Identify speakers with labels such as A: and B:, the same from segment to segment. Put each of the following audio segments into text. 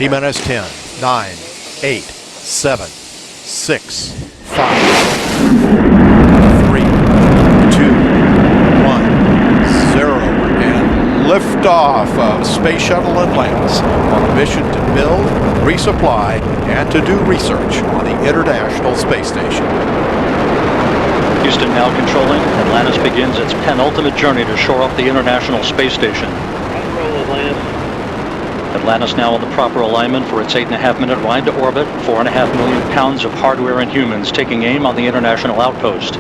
A: T-minus 10, 9, 8, 7, 6, 5, 3, 2, 1, 0, and liftoff of Space Shuttle Atlantis on a mission to build, resupply, and to do research on the International Space Station.
B: Houston now controlling. Atlantis begins its penultimate journey to shore up the International Space Station. Atlantis now in the proper alignment for its 8.5-minute ride to orbit. 4.5 million pounds of hardware and humans taking aim on the International Outpost.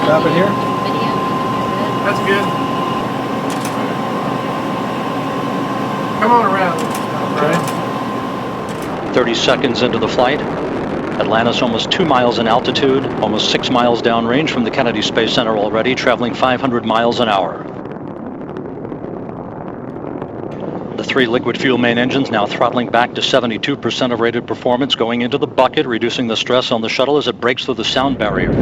C: Stop it here?
D: That's good. Come on around. Right.
B: 30 seconds into the flight. Atlantis almost 2 miles in altitude, almost 6 miles downrange from the Kennedy Space Center already, traveling 500 miles an hour. The 3 liquid fuel main engines now throttling back to 72% of rated performance, going into the bucket, reducing the stress on the shuttle as it breaks through the sound barrier.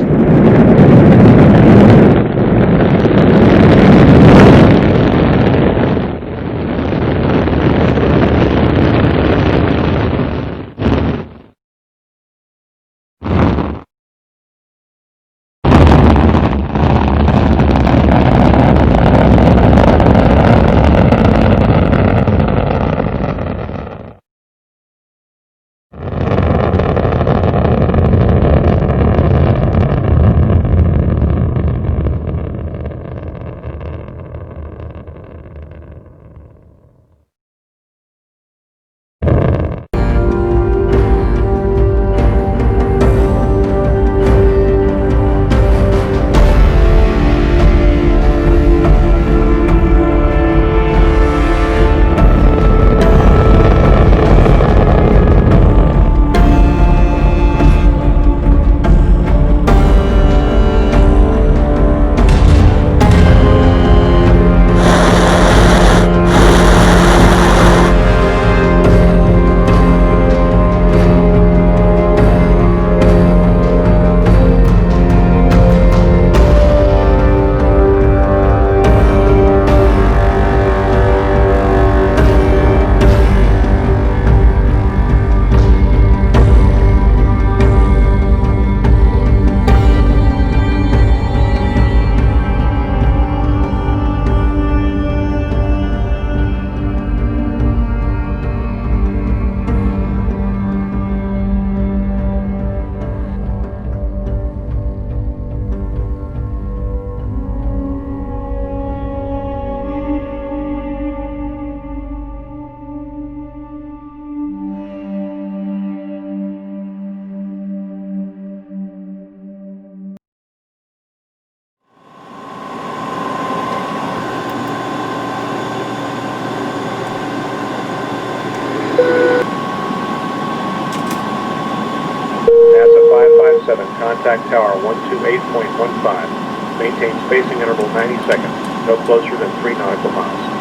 E: Contact tower 128.15. Maintain spacing interval 90 seconds. No closer than 3 nautical miles.